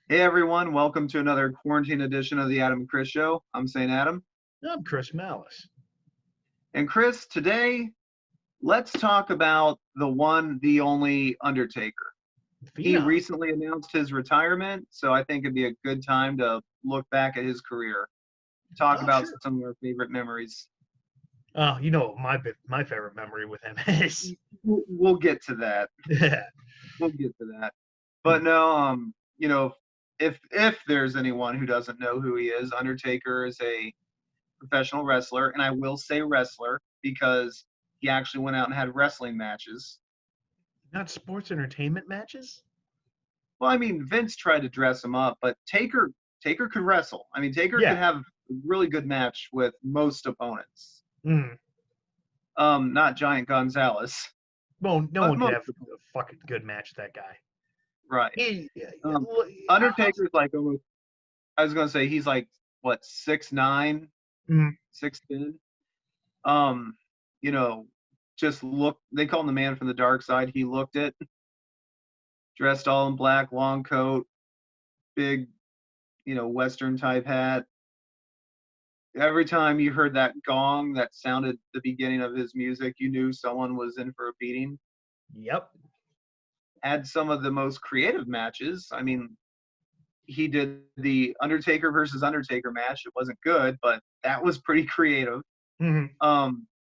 Hey everyone, welcome to another quarantine edition of the Adam and Chris Show. I'm St. Adam. I'm Chris Malice. And Chris, today let's talk about the one, the only Undertaker. He Phenom. recently announced his retirement, so I think it'd be a good time to look back at his career, talk Oh, about sure. some of our favorite memories. Oh, you know what my favorite memory with him is. We'll get to that. Yeah. We'll get to that. But no, if there's anyone who doesn't know who he is, Undertaker is a professional wrestler, and I will say wrestler because he actually went out and had wrestling matches. Not sports entertainment matches? Well, I mean, Vince tried to dress him up, but Taker could wrestle. I mean, Taker could Yeah. have a really good match with most opponents. Mm. Not Giant Gonzalez, Well, no but one could most have a fucking good match with that guy. right. He, Um, I'll, Undertaker's like almost. I was gonna say he's like what 6'9", mm, 6'10". Um, you know, just look. They call him the man from the dark side. He looked it, dressed all in black, long coat, big, Western type hat. Every time you heard that gong that sounded the beginning of his music, you knew someone was in for a beating. yep. Had some of the most creative matches. I mean, he did the Undertaker versus Undertaker match. It wasn't good, but that was pretty creative. Mm,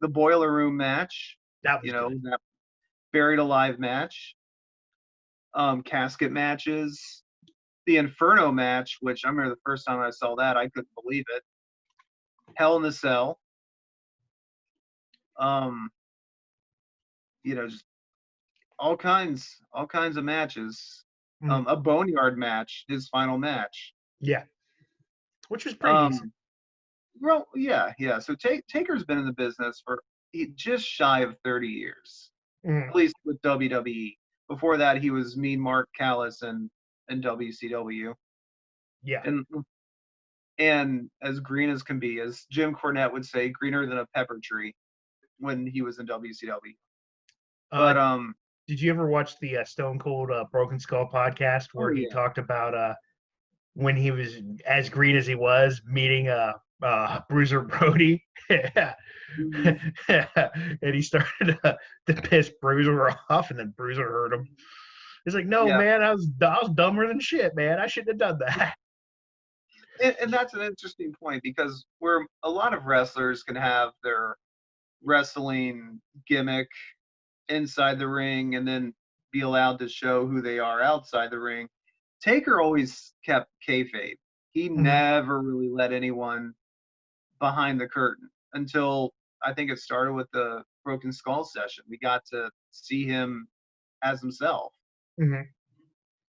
The Boiler Room match, that was good. that Buried Alive match, casket matches, the Inferno match, which I remember the first time I saw that, I couldn't believe it. Hell in the Cell. Um, just all kinds of matches. Mm, A Boneyard match, his final match. yeah. Which was pretty decent. Um, well, yeah. So Taker's been in the business for just shy of 30 years, Mm, at least with WWE. Before that, he was Mean Mark Callis and WCW, yeah. and as green as can be, as Jim Cornette would say, greener than a pepper tree when he was in WCW. Uh, But did you ever watch the Stone Cold Broken Skull podcast where oh he yeah, talked about when he was as green as he was, meeting Bruiser Brody. Yeah. mhm. And he started to piss Bruiser off, and then Bruiser heard him. He's like, "No, Yeah, man, I was dumber than shit, man. I shouldn't have done that." and that's an interesting point because where a lot of wrestlers can have their wrestling gimmick inside the ring and then be allowed to show who they are outside the ring. Taker always kept kayfabe. He Mhm. never really let anyone behind the curtain until I think it started with the Broken Skull session. We got to see him as himself, Mhm.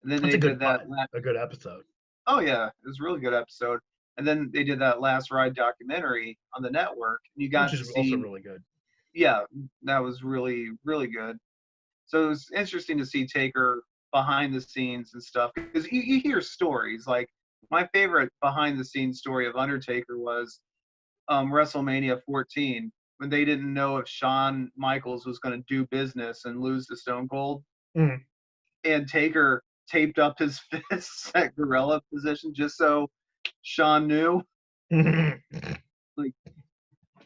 and then That's they a good did that. pod, a good episode. Oh yeah, it was a really good episode. And then they did that Last Ride documentary on the network, and you Which got to is also see. really good. Yeah, that was really really good. So it was interesting to see Taker behind the scenes and stuff because you hear stories like my favorite behind the scenes story of Undertaker was WrestleMania 14 when they didn't know if Shawn Michaels was going to do business and lose to Stone Cold, Mhm. and Taker taped up his fists at gorilla position just so Shawn knew, like,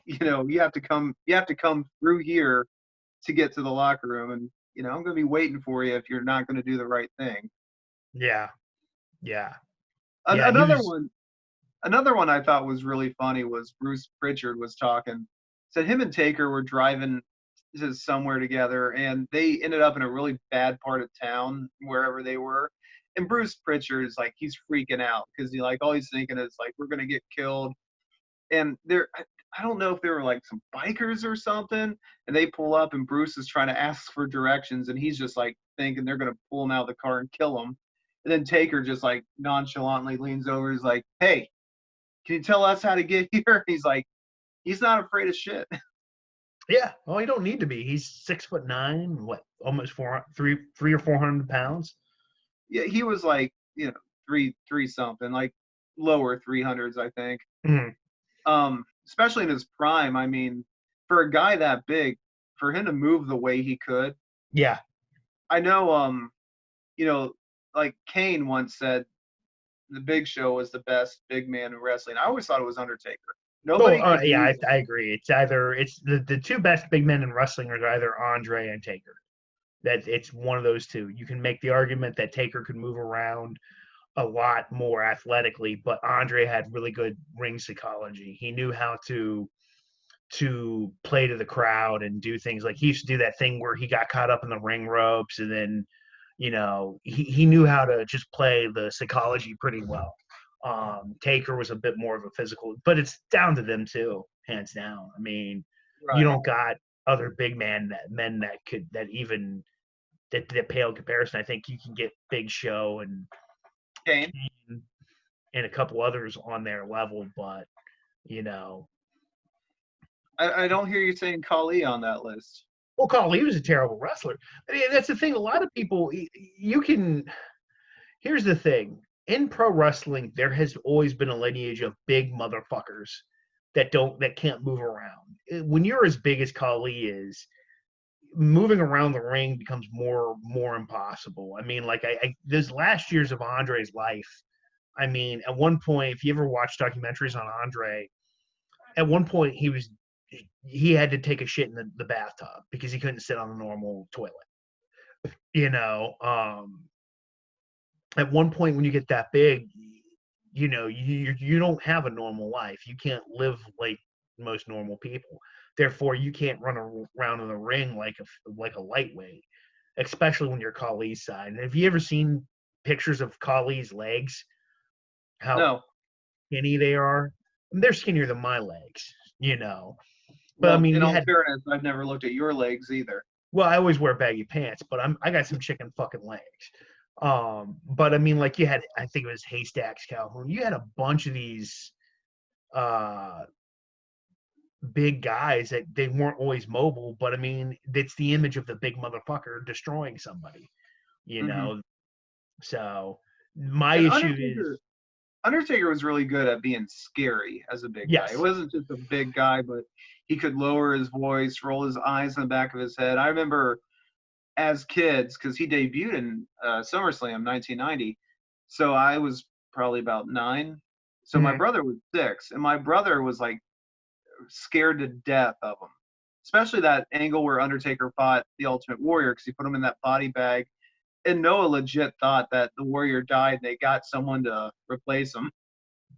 you have to come through here to get to the locker room, and I'm going to be waiting for you if you're not going to do the right thing. Yeah, yeah, An- yeah. He another was. one, another one I thought was really funny was Bruce Pritchard was talking. Said him and Taker were driving to somewhere together, and they ended up in a really bad part of town wherever they were. And Bruce Pritchard is like he's freaking out because all he's thinking is like we're gonna get killed. And I don't know if they were like some bikers or something, and they pull up and Bruce is trying to ask for directions, and he's just like thinking they're gonna pull him out of the car and kill him. And then Taker just like nonchalantly leans over. He's like, "Hey, can you tell us how to get here?" He's like, he's not afraid of shit. Yeah. Oh, you don't need to be. He's 6'9", what, almost 300 or 400 pounds. Yeah, he was like, three something, like lower 300s, I think. Mhm. Especially in his prime. I mean, for a guy that big, for him to move the way he could, Yeah. I know, you know, like Kane once said, the Big Show was the best big man in wrestling. I always thought it was Undertaker. Oh, Nobody could yeah, move. I agree. It's the two best big men in wrestling are either Andre and Taker. That it's one of those two. You can make the argument that Taker could move around a lot more athletically, but Andre had really good ring psychology. He knew how to play to the crowd and do things like he used to do that thing where he got caught up in the ring ropes and then he knew how to just play the psychology pretty well. Taker was a bit more of a physical, but it's down to them too, hands down. I mean, you Right. don't got other big men that could that pale in comparison. I think you can get Big Show and Kane. Kane and a couple others on their level, but you know, I don't hear you saying Kali on that list. well, Khali was a terrible wrestler. I mean, that's the thing. A lot of people, you can. Here's the thing: in pro wrestling, there has always been a lineage of big motherfuckers that can't move around. When you're as big as Khali is, moving around the ring becomes more impossible. I mean, like those last years of Andre's life. I mean, at one point, if you ever watch documentaries on Andre, at one point he had to take a shit in the bathtub because he couldn't sit on a normal toilet. You know, at one point when you get that big, you don't have a normal life. You can't live like most normal people. Therefore, you can't run around in the ring like a lightweight, especially when you're Khali's side. And have you ever seen pictures of Khali's legs? How No. skinny they are? They're skinnier than my legs, But I Well, mean, in you all had fairness, I've never looked at your legs either. well, I always wear baggy pants, but I got some chicken fucking legs. But I mean, like you had, I think it was Haystacks Calhoun. You had a bunch of these uh big guys that they weren't always mobile, but I mean, it's the image of the big motherfucker destroying somebody, you Hmm. know. So my And issue is Undertaker was really good at being scary as a big guy. It yes. wasn't just a big guy, but he could lower his voice, roll his eyes in the back of his head. I remember as kids, because he debuted in SummerSlam 1990, so I was probably about 9. So my Mhm. brother was 6, and my brother was like scared to death of him, especially that angle where Undertaker fought the Ultimate Warrior because he put him in that body bag. And Noah legit thought that the Warrior died and they got someone to replace him.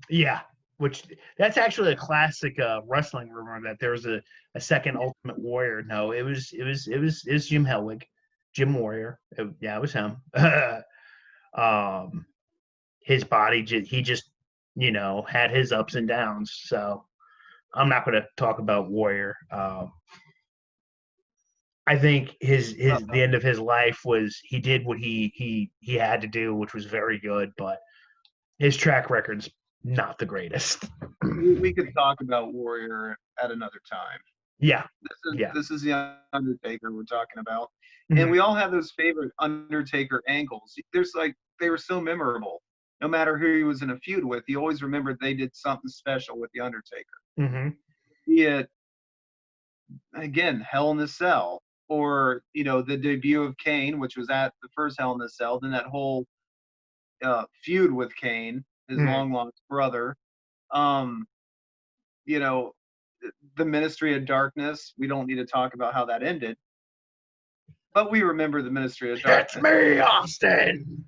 Yeah, which that's actually a classic wrestling rumor that there was a second Ultimate Warrior. No, it was Jim Hellwig, Jim Warrior. Yeah, it was him. um, his body he just had his ups and downs. So I'm not going to talk about Warrior. I think his Uh, the end of his life was he did what he had to do, which was very good, but his track record's not the greatest. we could talk about Warrior at another time. Yeah, This is yeah. this is the Undertaker we're talking about, and Mhm. we all have those favorite Undertaker angles. There's like they were so memorable. No matter who he was in a feud with, you always remembered they did something special with the Undertaker. Mhm. Be it again Hell in the Cell, or the debut of Kane, which was at the first Hell in the Cell. Then that whole feud with Kane, his Mhm. long lost brother. Um, you know, the Ministry of Darkness. We don't need to talk about how that ended, but we remember the Ministry of It's Darkness. me, Austin.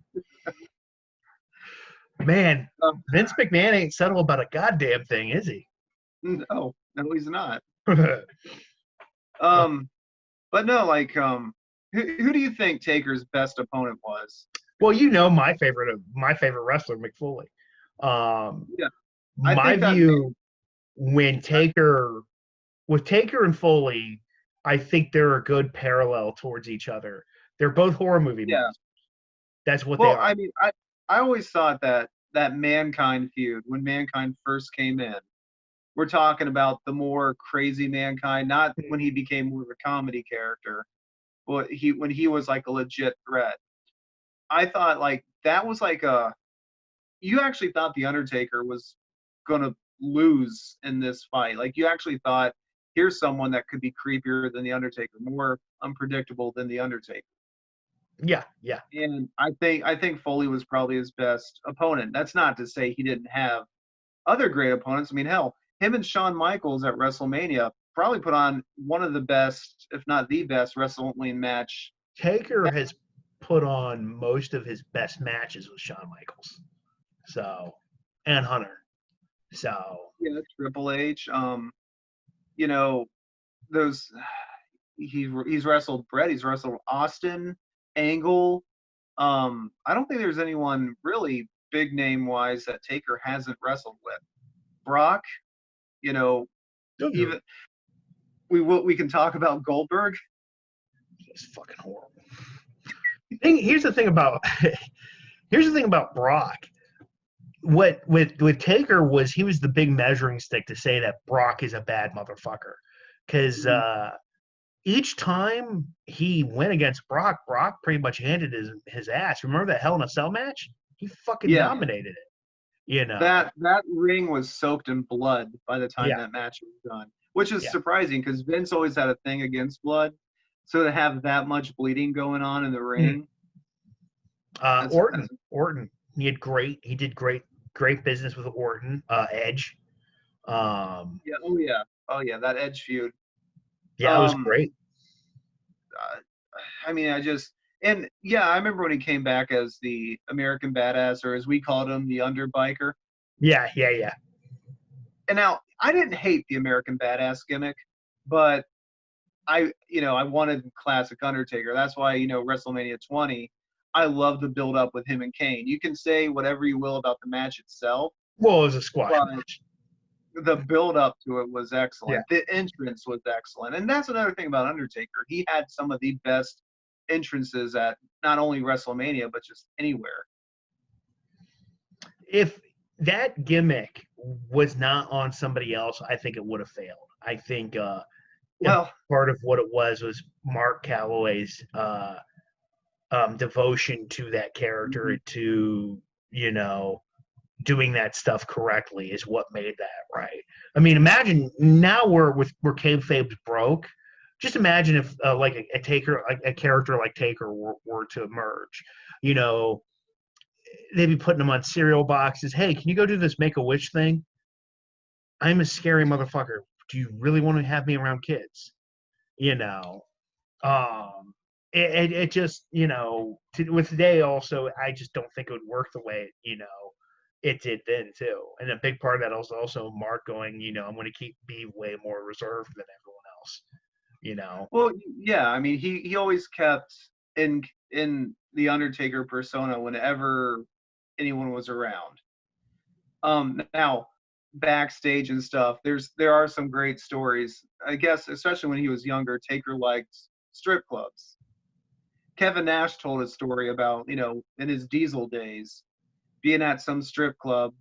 Man, Um, Vince McMahon ain't settle about a goddamn thing, is he? no, no, he's not. But no, like, who do you think Taker's best opponent was? Well, my favorite wrestler, McFoley. Um, Yeah, I my think that may, view when Taker with Taker and Foley, I think they're a good parallel towards each other. They're both horror movie yeah. monsters. That's what they Well, are. I mean, I always thought that Mankind feud when Mankind first came in. We're talking about the more crazy Mankind, not when he became more of a comedy character, but when he was like a legit threat. I thought like that was like a you actually thought the Undertaker was gonna lose in this fight. Like you actually thought here's someone that could be creepier than the Undertaker, more unpredictable than the Undertaker. Yeah, yeah. And I think Foley was probably his best opponent. That's not to say he didn't have other great opponents. I mean, hell, him and Shawn Michaels at WrestleMania probably put on one of the best, if not the best, wrestling match. Taker has put on most of his best matches with Shawn Michaels. So, and Hunter. So, Yeah, Triple H. You know, those he's wrestled Bret, he's wrestled Austin, Angle. I don't think there's anyone really big name wise that Taker hasn't wrestled with. Brock, you know, even we can talk about Goldberg. he's fucking horrible. Here's the thing about Brock. What with Taker was he was the big measuring stick to say that Brock is a bad motherfucker, because each time he went against Brock, Brock pretty much handed his ass. Remember that Hell in a Cell match? He fucking Yeah, dominated it. You know? that ring was soaked in blood by the time Yeah, that match was done, which is yeah. surprising because Vince always had a thing against blood. So to have that much bleeding going on in the Mm. ring, that's Orton. He did great business with Orton. Edge. Um, yeah, oh yeah, that Edge feud. yeah, it was Um, great. uh, I mean, and yeah, I remember when he came back as the American Badass, or as we called him, the Underbiker. Yeah, yeah, yeah. And now I didn't hate the American Badass gimmick, but I wanted classic Undertaker. That's why, WrestleMania 20, I love the build up with him and Kane. You can say whatever you will about the match itself, Well, it was a squash but match. the build up to it was Yeah. excellent. The entrance was excellent. And that's another thing about Undertaker. He had some of the best entrances at not only WrestleMania, but just anywhere. If that gimmick was not on somebody else, I think it would have failed. I think Well, part of what it was Mark Calloway's devotion to that character, mhm. to doing that stuff correctly, is what made that right. I mean, imagine now we're kayfabe broke. Just imagine if like a Taker, like a character like Taker were to emerge. You know, they'd be putting them on cereal boxes. Hey, can you go do this Make a Wish thing? I'm a scary motherfucker. Do you really want to have me around kids? You know, um, it just with today also, I just don't think it would work the way it did then too. And a big part of that was also Mark going, I'm going to be way more reserved than everyone else. You know. Well, yeah, I mean, he always kept in the Undertaker persona whenever anyone was around. Now backstage and stuff, there are some great stories. I guess especially when he was younger, Taker liked strip clubs. Kevin Nash told a story about, in his Diesel days, being at some strip club,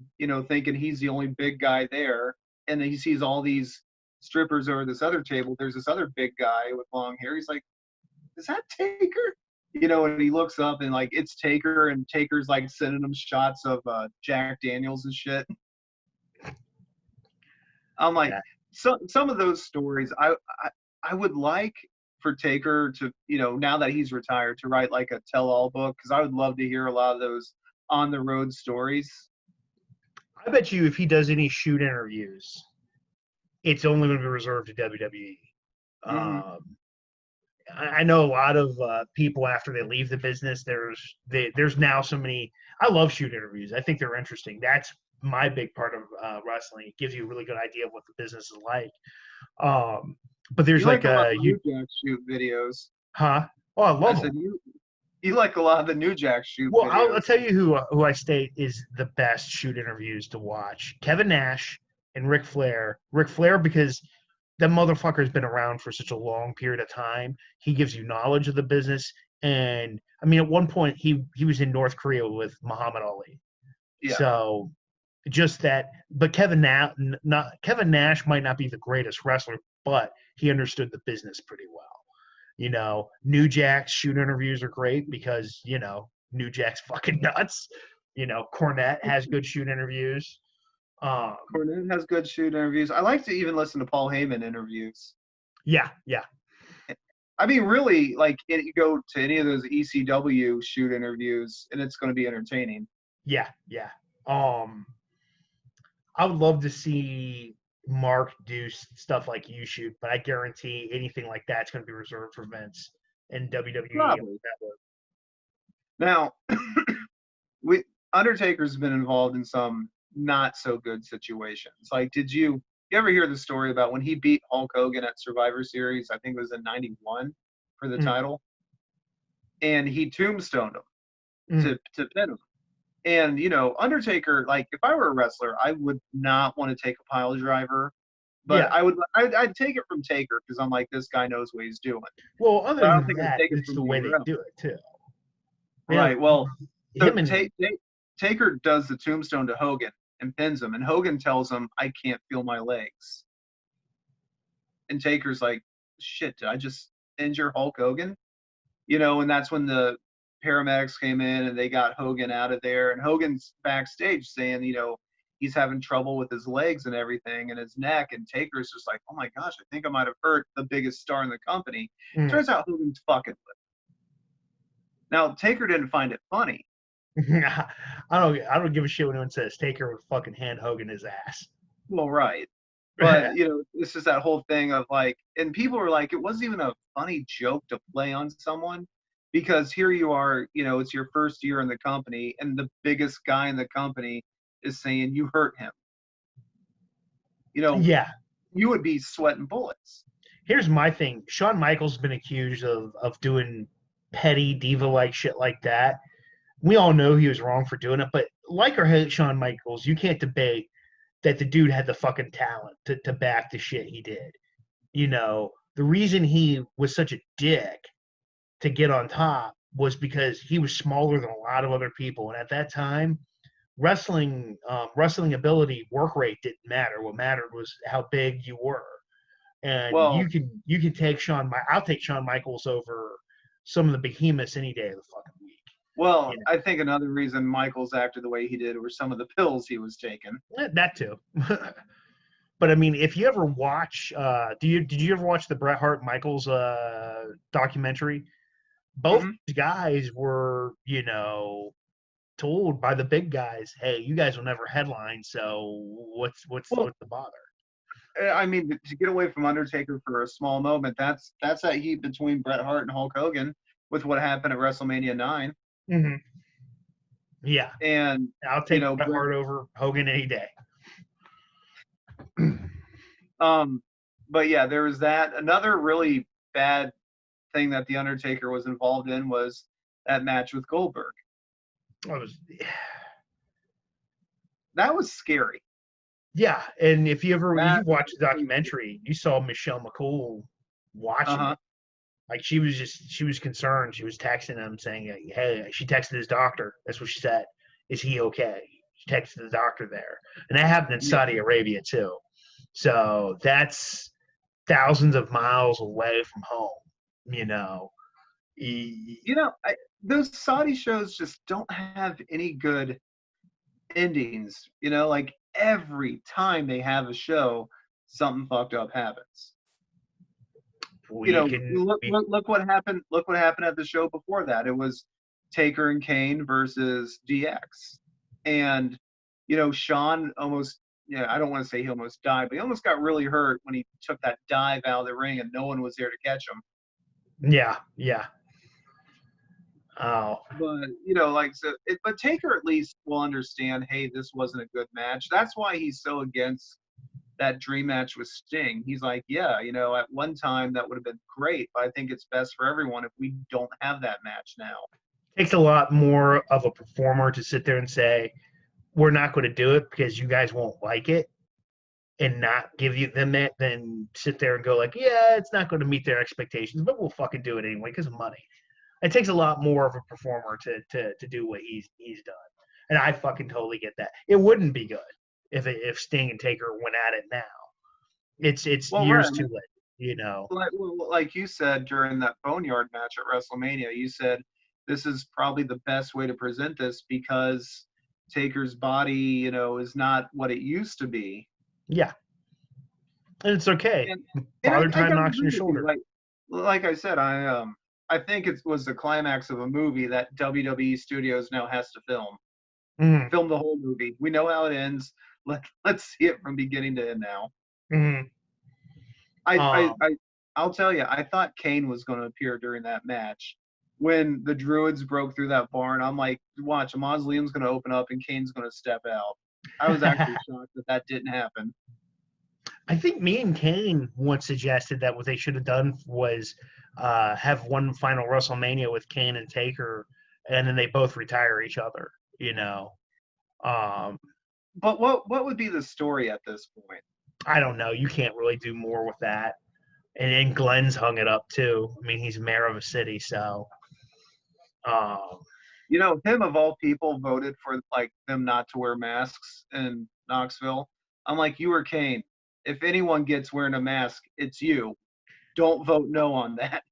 thinking he's the only big guy there, and then he sees all these strippers over this other table. There's this other big guy with long hair. He's like, "Is that Taker?" And he looks up and like it's Taker, and Taker's like sending him shots of Jack Daniels and shit. I'm like, Yeah. some of those stories, I would like for Taker to, now that he's retired, to write like a tell-all book, because I would love to hear a lot of those on the road stories. I bet you if he does any shoot interviews, it's only going to be reserved to WWE. Mm-hmm. Um, I know a lot of people after they leave the business. There's now so many. I love shoot interviews. I think they're interesting. That's my big part of wrestling. It gives you a really good idea of what the business is like. But there's You like like a lot of you, New Jack shoot videos. huh? Oh, I I love them. said you like a lot of the New Jack shoot Well, I'll videos. tell you who I state is the best shoot interviews to watch: Kevin Nash and Ric Flair. Ric Flair, because that motherfucker's been around for such a long period of time. He gives you knowledge of the business, and I mean, at one point he was in North Korea with Muhammad Ali. Yeah. So just that, but Kevin Nash might not be the greatest wrestler, but he understood the business pretty well. New Jack's shoot interviews are great because, New Jack's fucking nuts. Cornette has good shoot interviews. Um, Cornette has good shoot interviews. I like to even listen to Paul Heyman interviews. yeah, yeah. I mean, really, like you go to any of those ECW shoot interviews, and it's going to be entertaining. Yeah, yeah. Um, I would love to see Mark do stuff like you shoot, but I guarantee anything like that's going to be reserved for Vince and WWE Probably. Network. Now, we Undertaker's been involved in some not so good situations. Like, did you ever hear the story about when he beat Hulk Hogan at Survivor Series? I think it was in '91 for the Mm, title, and he tombstoned him mm. to pin him. And Undertaker, like if I were a wrestler, I would not want to take a pile driver, but Yeah. I'd take it from Taker because I'm like, this guy knows what he's doing. Well, But other I don't than think I'd that, take it it's from the way anywhere they else. do it too. Yeah, Right. Well, so him and Taker does the tombstone to Hogan and pins him, and Hogan tells him, "I can't feel my legs." And Taker's like, "Shit, did I just injure Hulk Hogan?" And that's when the paramedics came in and they got Hogan out of there. And Hogan's backstage saying, he's having trouble with his legs and everything and his neck. And Taker's just like, oh my gosh, I think I might have hurt the biggest star in the company. mm. Turns out Hogan's fucking with him. Now, Taker didn't find it funny. I don't give a shit when anyone says Taker would fucking hand Hogan his ass. Well, right. But, this is that whole thing of like, and people are like, it wasn't even a funny joke to play on someone because here you are, it's your first year in the company and the biggest guy in the company is saying you hurt him. Yeah. You would be sweating bullets. Here's my thing. Shawn Michaels has been accused of doing petty diva like shit like that. We all know he was wrong for doing it, but like or hate Shawn Michaels, you can't debate that the dude had the fucking talent to back the shit he did. The reason he was such a dick to get on top was because he was smaller than a lot of other people. And at that time, wrestling ability, work rate didn't matter. What mattered was how big you were. And Well, you can take I'll take Shawn Michaels over some of the behemoths any day of the fucking week. well, I think another reason Michaels acted the way he did were some of the pills he was taking. That too. But I mean, if you ever watch, did you ever watch the Bret Hart Michaels documentary? Both Mm-hmm. guys were, told by the big guys, "Hey, you guys will never headline, so what's Well, the bother?" I mean, to get away from Undertaker for a small moment, that's that heat between Bret Hart and Hulk Hogan with what happened at WrestleMania 9. Mm-hmm. Yeah, And, I'll take Bret Bret, Hart over Hogan any day. but yeah, there was that. Another really bad thing that the Undertaker was involved in was that match with Goldberg. That was scary. Yeah, and if you That watched the was documentary, you saw Michelle McCool watching uh-huh. it. Like she was concerned. She was texting him saying, "Hey," she texted his doctor. That's what she said. Is he okay? She texted the doctor there, and that happened in Yeah. Saudi Arabia too. So that's thousands of miles away from home. You know. Those Saudi shows just don't have any good endings. Like every time they have a show, something fucked up happens. We can. Look what happened. Look what happened at the show before that. It was Taker and Kane versus DX, and Sean almost. Yeah, I don't want to say he almost died, but he almost got really hurt when he took that dive out of the ring and no one was there to catch him. Yeah, yeah. Oh, But but Taker at least will understand. Hey, this wasn't a good match. That's why he's so against that dream match with Sting. He's like, yeah, at one time that would have been great, but I think it's best for everyone if we don't have that match now. takes a lot more of a performer to sit there and say, "We're not going to do it because you guys won't like it," and not give you them that, than sit there and go like, "Yeah, it's not going to meet their expectations, but we'll fucking do it anyway because of money." It takes a lot more of a performer to do what he's done, and I fucking totally get that. It wouldn't be good if Sting and Taker went at it now. It's Well, years right. too late, Like you said during that Boneyard match at WrestleMania, you said this is probably the best way to present this because Taker's body, is not what it used to be. Yeah, and it's okay. And Father I Time gotta knocks on agree your with you. shoulder. Like like I said, I think it was the climax of a movie that WWE Studios now has to film. Mm-hmm. Film the whole movie. We know how it ends. Let's see it from beginning to end now. Mm-hmm. I I, Um, I I'll tell you, I thought Kane was going to appear during that match. When the Druids broke through that barn, I'm like, watch, a mausoleum's going to open up and Kane's going to step out. I was actually shocked that that didn't happen. I think me and Kane once suggested that what they should have done was have one final WrestleMania with Kane and Taker, and then they both retire each other. You know, um, But what would be the story at this point? I don't know. You can't really do more with that. And then Glenn's hung it up too. I mean, he's mayor of a city, so um, You know, him of all people voted for like them not to wear masks in Knoxville. I'm like, you or Kane. If anyone gets wearing a mask, it's you. Don't vote no on that.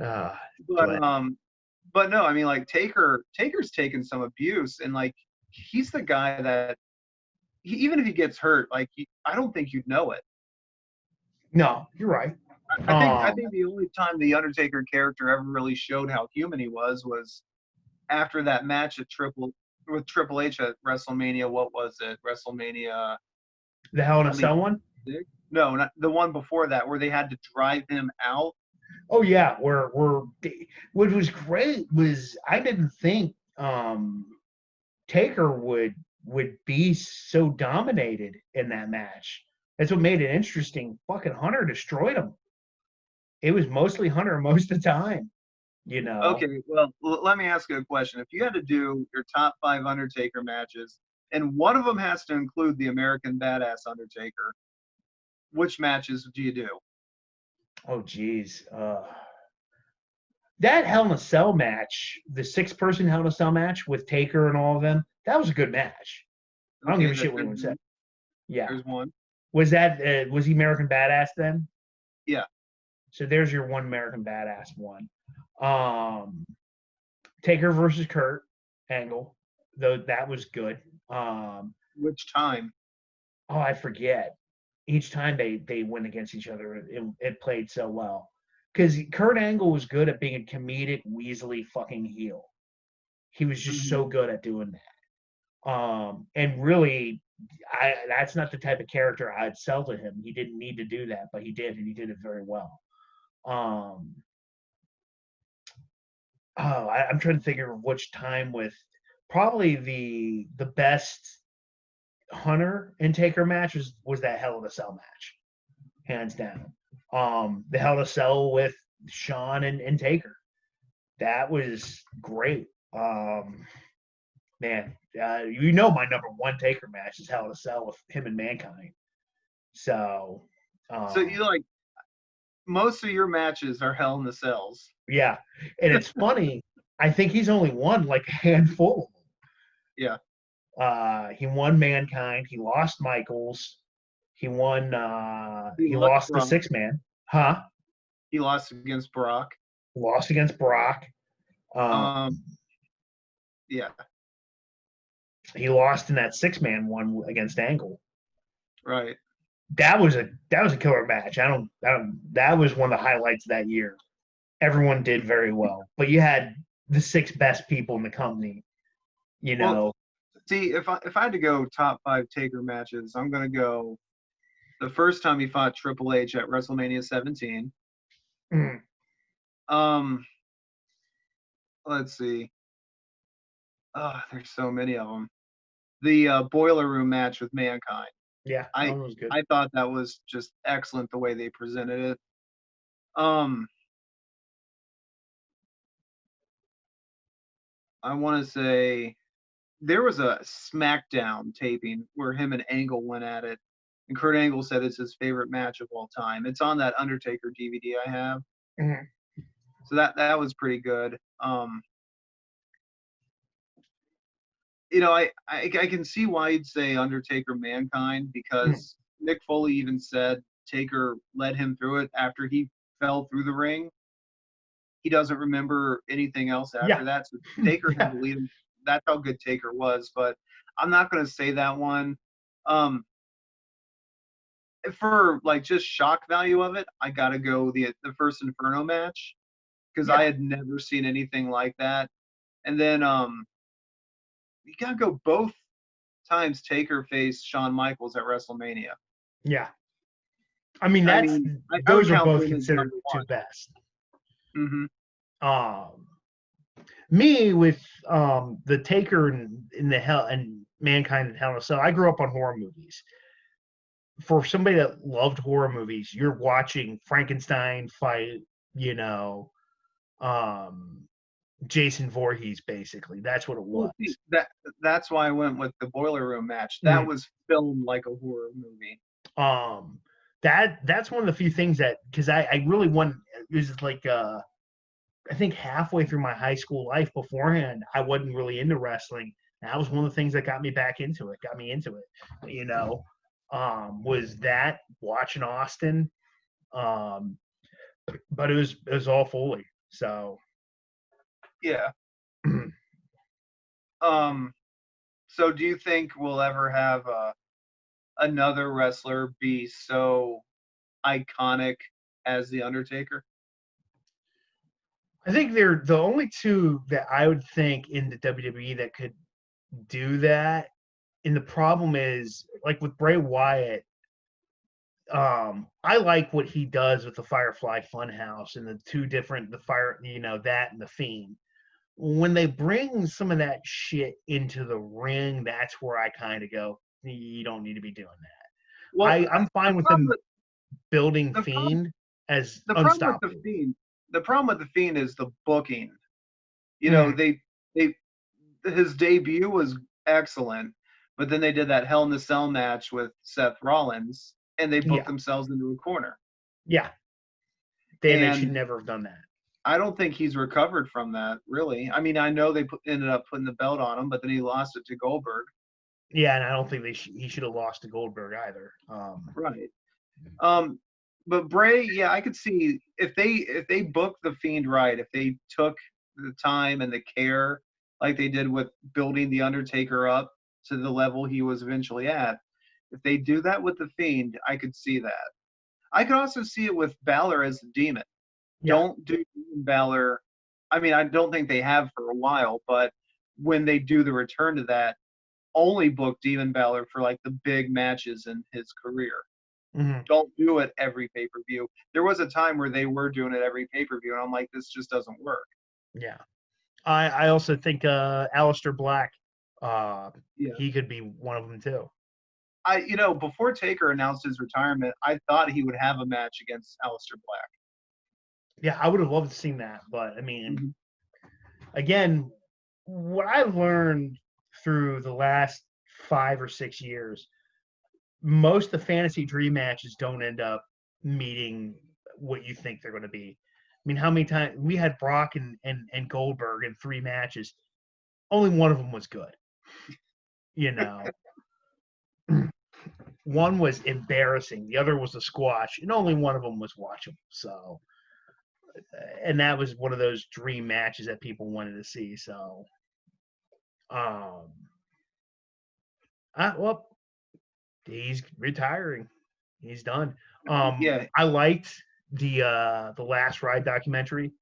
uh, But Glenn. um, but no, I mean like Taker's taken some abuse, and like he's the guy that even if he gets hurt, like I don't think you'd know it. No, you're right. I think the only time the Undertaker character ever really showed how human he was after that match at Triple H at WrestleMania. What was it? WrestleMania The Hell in a Cell one. 26? No, not the one before that, where they had to drive him out. Oh yeah, we're what was great was I didn't think Taker would be so dominated in that match. That's what made it interesting. Fucking Hunter destroyed him. It was mostly Hunter most of the time, you know. Okay, well, let me ask you a question. If you had to do your top 5 Undertaker matches, and one of them has to include the American Badass Undertaker, which matches do you do? Oh geez. That Hell in a Cell match, the 6-person Hell in a Cell match with Taker and all of them, that was a good match. I don't give Okay, a shit what anyone said. Yeah. there's one. Was that was he American Badass then? Yeah. So there's your one American Badass one. Um, Taker versus Kurt Angle, though that was good. Which time? Oh, I forget. Each time they went against each other, it played so well because Kurt Angle was good at being a comedic Weasley fucking heel. He was just Mhm. so good at doing that. And really, that's not the type of character I'd sell to him. He didn't need to do that, but he did, and he did it very well. Um, I'm trying to think of which time with probably the best Hunter and Taker match was that Hell in a Cell match, hands down. The Hell in a Cell with Shawn and Taker, that was great. Man, you know my number one Taker match is Hell in a Cell with him and Mankind. So, So um, you like most of your matches are Hell in the Cells. yeah, and it's funny. I think he's only won like a handful. Yeah. He won Mankind. He lost Michaels. He won. He He lost lost the Brock. 6-man. Huh? He lost against Brock. Lost against Brock. Um, yeah, He lost in that 6-man one against Angle. right. That was a killer match. That was one of the highlights of that year. Everyone did very well, but you had the 6 best people in the company. You Well, know, see, if I had to go top 5 Taker matches, I'm gonna go the first time he fought Triple H at WrestleMania 17. mm, Um, let's see. There's so many of them. The Boiler Room match with Mankind. yeah, that I one was good. I thought that was just excellent the way they presented it. Um, I want to say there was a SmackDown taping where him and Angle went at it, and Kurt Angle said it's his favorite match of all time. It's on that Undertaker DVD I have, Mm, so that was pretty good. You know, I can see why you'd say Undertaker Mankind mm, because Mick Foley even said Taker led him through it after he fell through the ring. He doesn't remember anything else yeah, after that. So Taker had yeah. to lead him. That's how good Taker was. But I'm not going to say that one. Um, for like just shock value of it, I gotta go the first Inferno match because I Yeah, had never seen anything like that. And then you gotta go both times Taker faced Shawn Michaels at WrestleMania. yeah. I mean, I that's mean, I would those are count both them as considered number two one. best. Mm-hmm. Um, Me with the Taker and in the Hell and Mankind in Hell in a Cell. I grew up on horror movies. For somebody that loved horror movies, you're watching Frankenstein fight, you know, um, Jason Voorhees. Basically, that's what it Well, was. see, that's why I went with the Boiler Room match. That Mm. was filmed like a horror movie. Um, that's one of the few things that because I really want it was like I think halfway through my high school life beforehand, I wasn't really into wrestling. That was one of the things that got me back into it, got me into it, you know, was that watching Austin. Um, but it was all Foley. So, Yeah. Um. So, do you think we'll ever have another wrestler be so iconic as the Undertaker? I think they're the only two that I would think in the WWE that could do that. And the problem is, like with Bray Wyatt, I like what he does with the Firefly Funhouse and the two different the fire, that and the Fiend. When they bring some of that shit into the ring, that's where I kind of go, you don't need to be doing that. Well, I'm the fine with problem them with building the problem Fiend as the problem with the unstoppable. Fiend, the problem with the Fiend is the booking. You know, Mm, they his debut was excellent, but then they did that Hell in the Cell match with Seth Rollins, and they booked yeah, themselves into a corner. yeah. They should And never have done that. I don't think he's recovered from that, really. I mean, I know they ended up putting the belt on him, but then he lost it to Goldberg. Yeah, and I don't think he should have lost to Goldberg either. Right. Um, but Bray, yeah, I could see if they booked the Fiend right, if they took the time and the care like they did with building the Undertaker up to the level he was eventually at, if they do that with the Fiend, I could see that. I could also see it with Balor as the Demon. Yeah. Don't do Balor. I mean, I don't think they have for a while, but when they do the return to that, only book Demon Balor for like the big matches in his career. Hmm. Don't do it every pay per view. There was a time where they were doing it every pay per view, and I'm like, this just doesn't work. Yeah. I also think Aleister Black, uh, Yeah. he could be one of them too. Before Taker announced his retirement, I thought he would have a match against Aleister Black. Yeah, I would have loved to seen that, but I mean, Mm-hmm. again, what I've learned through the last 5 or 6 years, most of the fantasy dream matches don't end up meeting what you think they're going to be. I mean, how many times we had Brock and Goldberg in 3 matches? Only one of them was good. You know, one was embarrassing, the other was a squash, and only one of them was watchable. So, and that was one of those dream matches that people wanted to see. So, um, well, he's retiring. He's done. Yeah. I liked the Last Ride documentary.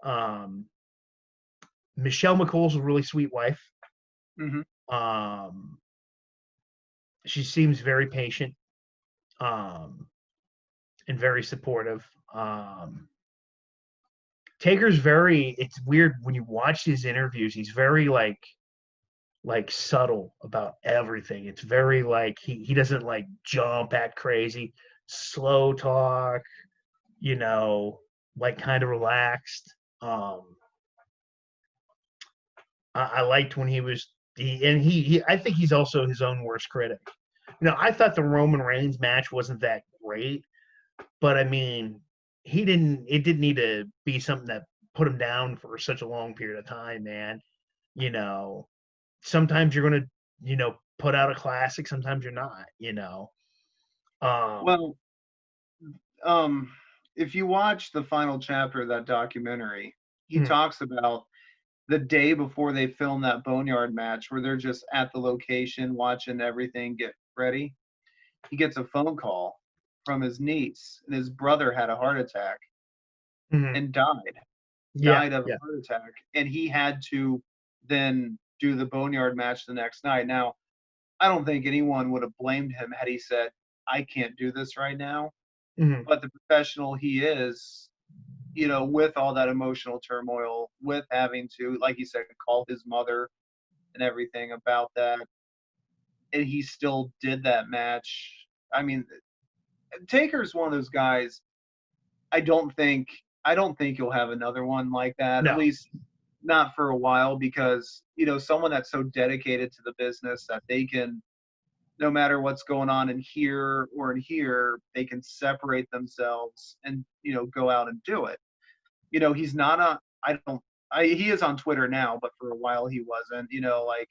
Um, Michelle McCool's a really sweet wife. Mm-hmm. Um, she seems very patient, um, and very supportive. Taker's very. It's weird when you watch his interviews. He's very like subtle about everything. It's very like he doesn't like jump at crazy, slow talk, like kind of relaxed. I liked when he was he I think he's also his own worst critic. I thought the Roman Reigns match wasn't that great, but I mean, it didn't need to be something that put him down for such a long period of time, man. You know, sometimes you're gonna, put out a classic, sometimes you're not. Um, Well, um, if you watch the final chapter of that documentary, he mm, talks about the day before they film that Boneyard match where they're just at the location watching everything get ready. He gets a phone call from his niece, and his brother had a heart attack Mhm. and died. Yeah, Died of a yeah. heart attack, and he had to then do the Boneyard match the next night. Now, I don't think anyone would have blamed him had he said, "I can't do this right now." Mhm. But the professional he is, with all that emotional turmoil, with having to, like you said, call his mother and everything about that, and he still did that match. I mean, Taker's one of those guys. I don't think you'll have another one like that. At No. least not for a while, because someone that's so dedicated to the business that they can, no matter what's going on in here or in here, they can separate themselves and go out and do it. He's not a I don't I he is on Twitter now, but for a while he wasn't. Like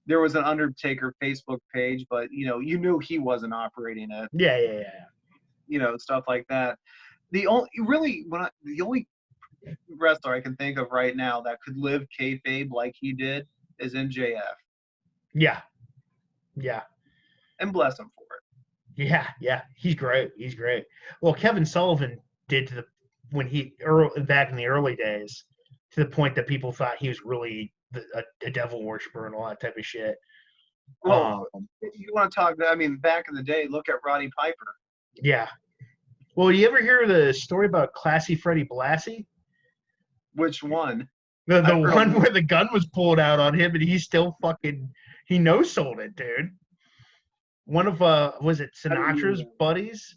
there was an Undertaker Facebook page, but you knew he wasn't operating it. Yeah, yeah, yeah. Stuff like that. The only wrestler I can think of right now that could live kayfabe like he did is MJF, Yeah, yeah. and bless him for it. Yeah, yeah, he's great. He's great. Well, Kevin Sullivan did to the when back in the early days, to the point that people thought he was really a devil worshiper and all that type of shit. Well, Um, you want to talk? I mean, back in the day, look at Roddy Piper. yeah. Well, you ever hear the story about Classy Freddie Blassie? Which one? The I've heard one where the gun was pulled out on him and he still fucking he no sold it, dude. One of was it I didn't hear Sinatra's that. buddies?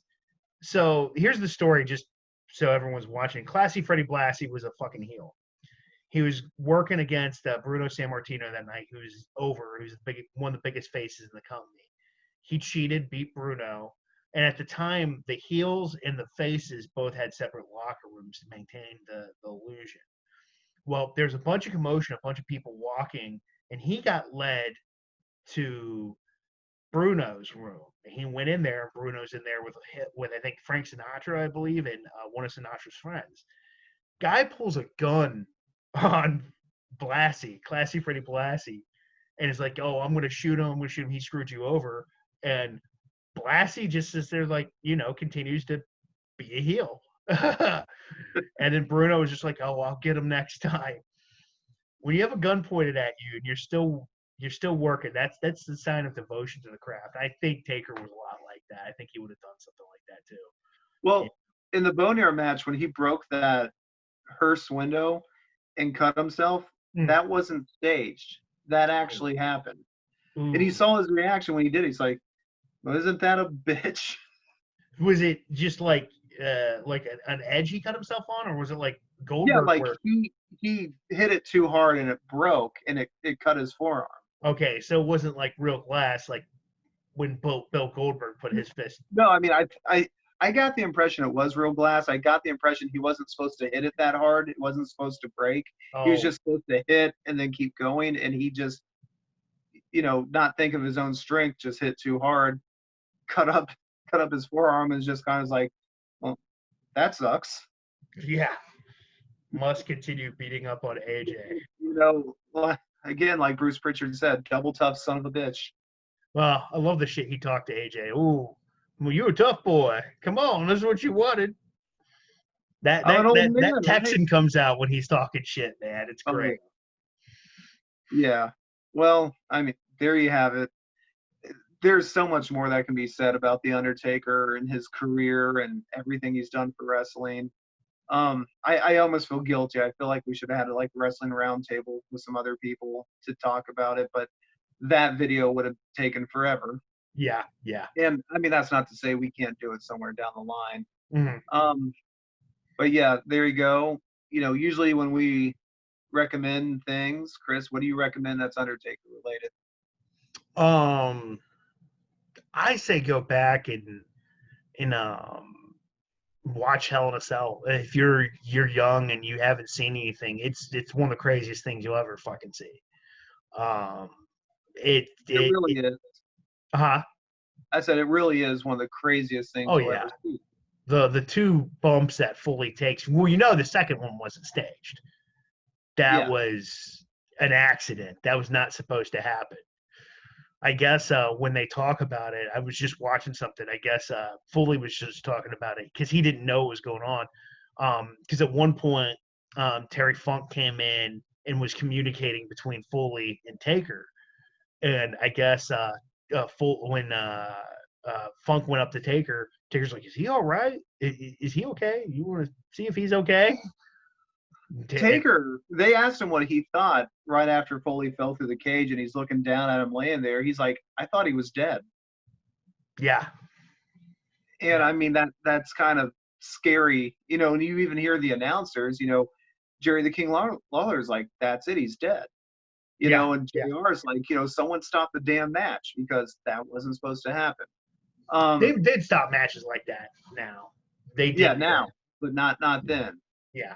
So here's the story, just so everyone's watching. Classy Freddie Blassie was a fucking heel. He was working against Bruno Sammartino that night, who's over, who's one of the biggest faces in the company. He cheated, beat Bruno, and at the time, the heels and the faces both had separate locker rooms to maintain the illusion. Well, there's a bunch of commotion, a bunch of people walking, and he got led to Bruno's room. He went in there, and Bruno's in there with I think Frank Sinatra, I believe, and one of Sinatra's friends. Guy pulls a gun on Blassie, Classy Freddie Blassie, and is like, "Oh, I'm gonna shoot him. I'm gonna shoot him. He screwed you over." And Blassie just sits there, like, continues to be a heel. And then Bruno was just like, "Oh, I'll get him next time." When you have a gun pointed at you and you're still working, that's the sign of devotion to the craft. I think Taker was a lot like that. I think he would have done something like that too. Well, in the Boneyard match, when he broke that hearse window and cut himself, that wasn't staged. That actually happened. And he Ooh. saw his reaction when he did it. He's like, well, isn't that a bitch? Was it just like an edge he cut himself on, or was it like Yeah, Goldberg like where? he hit it too hard and it broke and it cut his forearm. Okay, so it wasn't like real glass, like when Bill Goldberg put his fist. No, I mean I got the impression it was real glass. I got the impression he wasn't supposed to hit it that hard. It wasn't supposed to break. He was Oh, just supposed to hit and then keep going, and he just not think of his own strength, just hit too hard, cut up his forearm, and is just kind of like, well, that sucks. yeah. Must continue beating up on AJ. Well, again, like Bruce Pritchard said, double tough son of a bitch. Well, I love the shit he talked to AJ. Ooh, well, you a tough boy. Come on, this is what you wanted. That I'm that an old that, man, that Texan comes out when he's talking shit, man. It's right? great. Yeah. Well, I mean, there you have it. There's so much more that can be said about the Undertaker and his career and everything he's done for wrestling. I almost feel guilty. I feel like we should have had a wrestling roundtable with some other people to talk about it, but that video would have taken forever. Yeah, yeah. And I mean, that's not to say we can't do it somewhere down the line. Mm-hmm. But yeah, there you go. Usually when we recommend things, Chris, what do you recommend that's Undertaker related? I say go back and watch Hell in a Cell. If you're young and you haven't seen anything, it's one of the craziest things you'll ever fucking see. Um, it It it, really it is. uh-huh. I said it really is one of the craziest things Oh you'll yeah. ever see. The two bumps that Foley takes. Well, the second one wasn't staged. That Yeah. was an accident. That was not supposed to happen. I guess when they talk about it, I was just watching something. I guess Foley was just talking about it because he didn't know what was going on. Because at one point, Terry Funk came in and was communicating between Foley and Taker, and I guess when Funk went up to Taker, Taker's like, "Is he all right? Is he okay? You want to see if he's okay?" Taker, they asked him what he thought right after Foley fell through the cage, and he's looking down at him laying there. He's like, "I thought he was dead." Yeah, And I mean that's kind of scary, and you even hear the announcers, Jerry the King Lawler's like, "That's it, he's dead." yeah, And yeah. JR's like, someone stop the damn match because that wasn't supposed to happen. They did stop matches like that now. They Yeah, did. now, but not then. Yeah.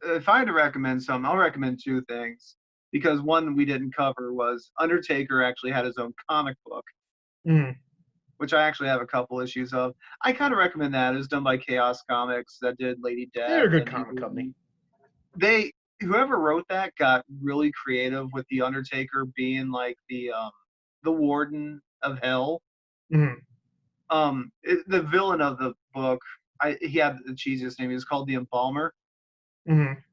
If I had to recommend something, I'll recommend two things, because one we didn't cover was Undertaker actually had his own comic book, Mhm. which I actually have a couple issues of. I kind of recommend that. It was done by Chaos Comics that did Lady They're Death, a good and comic company. whoever wrote that got really creative with the Undertaker being like the warden of hell. Mhm. The villain of the book, he had the cheesiest name. He was called the Embalmer. Mhm.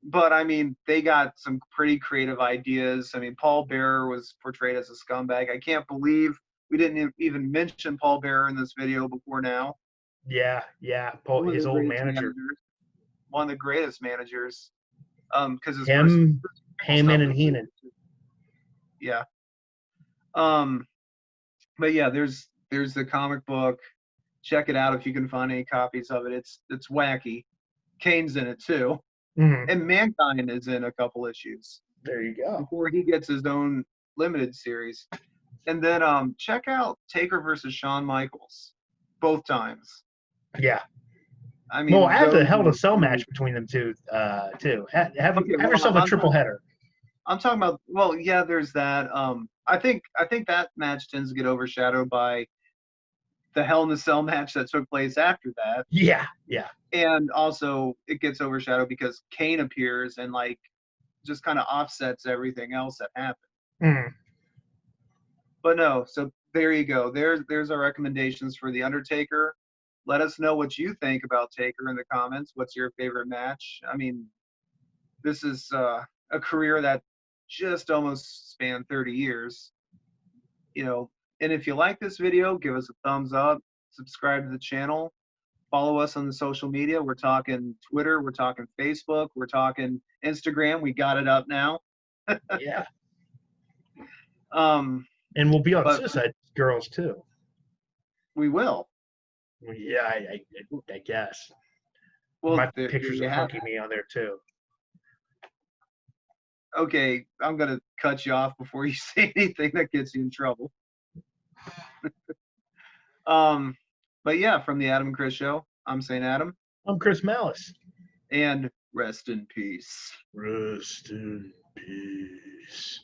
But I mean, they got some pretty creative ideas. I mean, Paul Bearer was portrayed as a scumbag. I can't believe we didn't even mention Paul Bearer in this video before now. Yeah, yeah. Paul, One of his the old greatest manager. managers. One of the greatest managers. Because his Him, personal Heyman, stuff and is really Heenan. good. Yeah. Um, but yeah, there's the comic book. Check it out if you can find any copies of it. It's wacky. Kane's in it too, Mhm. and Mankind is in a couple issues There you go. before he gets his own limited series. And then check out Taker versus Shawn Michaels, both times. Yeah. I Well, mean, have the those Hell to are Cell really match between them two, too. Have okay. Well, yourself a triple header. I'm talking about. Well, yeah, there's that. I think that match tends to get overshadowed by the Hell in a Cell match that took place after that, Yeah, yeah. and also it gets overshadowed because Kane appears and like just kind of offsets everything else that happened. Mhm. But no, so there you go. There's our recommendations for the Undertaker. Let us know what you think about Taker in the comments. What's your favorite match? I mean, this is a career that just almost spanned 30 years. You know, and if you like this video, give us a thumbs up, subscribe to the channel, follow us on the social media. We're talking Twitter, we're talking Facebook, we're talking Instagram. We got it up now. Yeah. Um, And we'll be on but Suicide Girls, too. we will. Yeah, I guess. Well, My there pictures you of have Hunky Me on there, too. okay, I'm gonna cut you off before you say anything that gets you in trouble. um, but yeah, from the Adam and Chris Show, I'm Saint Adam, I'm Chris Malice. and rest in peace. Rest in peace.